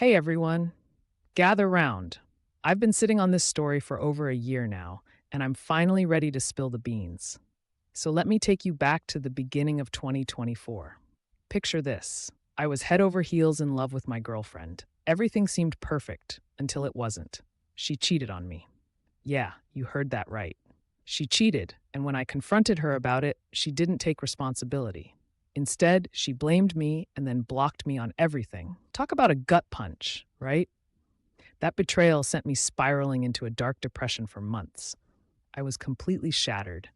Hey everyone, gather round. I've been sitting on this story for over a year now, and I'm finally ready to spill the beans. So let me take you back to the beginning of 2024. Picture this: I was head over heels in love with my girlfriend. Everything seemed perfect until it wasn't. She cheated on me. Yeah, you heard that right. She cheated, and when I confronted her about it, she didn't take responsibility. Instead, she blamed me and then blocked me on everything. Talk about a gut punch, right? That betrayal sent me spiraling into a dark depression for months. I was completely shattered.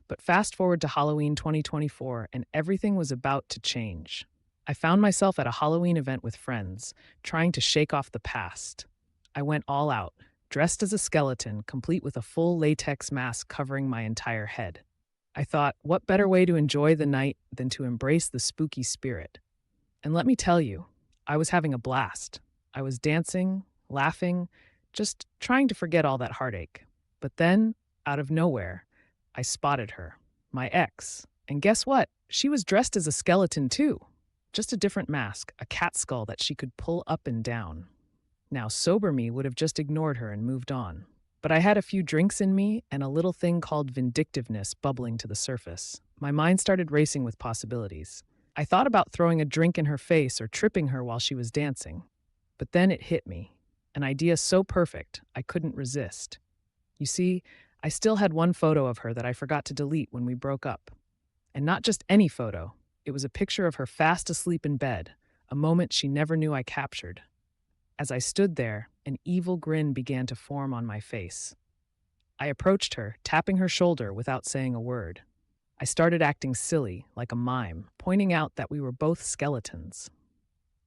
But fast forward to Halloween 2024, and everything was about to change. I found myself at a Halloween event with friends, trying to shake off the past. I went all out, dressed as a skeleton, complete with a full latex mask covering my entire head. I thought, what better way to enjoy the night than to embrace the spooky spirit? And let me tell you, I was having a blast. I was dancing, laughing, just trying to forget all that heartache. But then, out of nowhere, I spotted her, my ex. And guess what? She was dressed as a skeleton too. Just a different mask, a cat skull that she could pull up and down. Now, sober me would have just ignored her and moved on. But I had a few drinks in me and a little thing called vindictiveness bubbling to the surface. My mind started racing with possibilities. I thought about throwing a drink in her face or tripping her while she was dancing. But then it hit me. An idea so perfect, I couldn't resist. You see, I still had one photo of her that I forgot to delete when we broke up. And not just any photo, it was a picture of her fast asleep in bed, a moment she never knew I captured. As I stood there, an evil grin began to form on my face. I approached her, tapping her shoulder without saying a word. I started acting silly, like a mime, pointing out that we were both skeletons.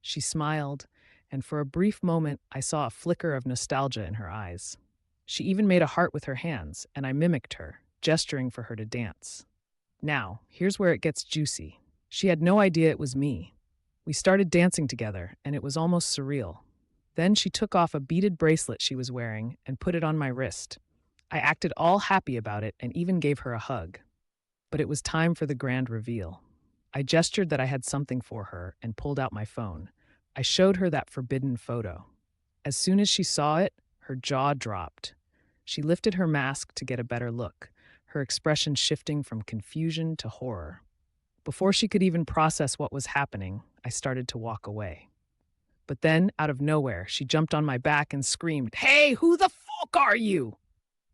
She smiled, and for a brief moment, I saw a flicker of nostalgia in her eyes. She even made a heart with her hands, and I mimicked her, gesturing for her to dance. Now, here's where it gets juicy. She had no idea it was me. We started dancing together, and it was almost surreal. Then she took off a beaded bracelet she was wearing and put it on my wrist. I acted all happy about it and even gave her a hug. But it was time for the grand reveal. I gestured that I had something for her and pulled out my phone. I showed her that forbidden photo. As soon as she saw it, her jaw dropped. She lifted her mask to get a better look, her expression shifting from confusion to horror. Before she could even process what was happening, I started to walk away. But then, out of nowhere, she jumped on my back and screamed, "Hey, who the fuck are you?"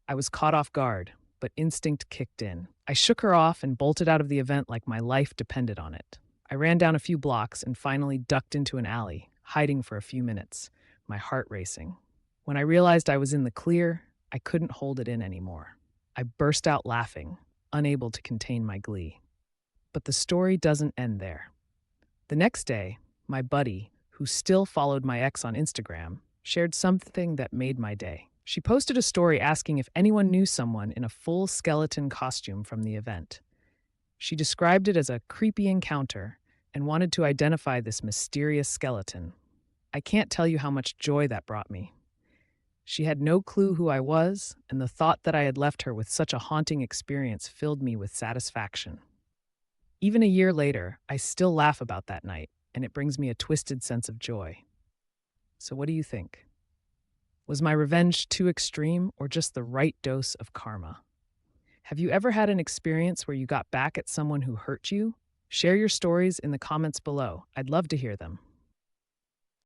I was caught off guard, but instinct kicked in. I shook her off and bolted out of the event like my life depended on it. I ran down a few blocks and finally ducked into an alley, hiding for a few minutes, my heart racing. When I realized I was in the clear, I couldn't hold it in anymore. I burst out laughing, unable to contain my glee. But the story doesn't end there. The next day, my buddy, who still followed my ex on Instagram, shared something that made my day. She posted a story asking if anyone knew someone in a full skeleton costume from the event. She described it as a creepy encounter and wanted to identify this mysterious skeleton. I can't tell you how much joy that brought me. She had no clue who I was, and the thought that I had left her with such a haunting experience filled me with satisfaction. Even a year later, I still laugh about that night, and it brings me a twisted sense of joy. So what do you think? Was my revenge too extreme or just the right dose of karma? Have you ever had an experience where you got back at someone who hurt you? Share your stories in the comments below. I'd love to hear them.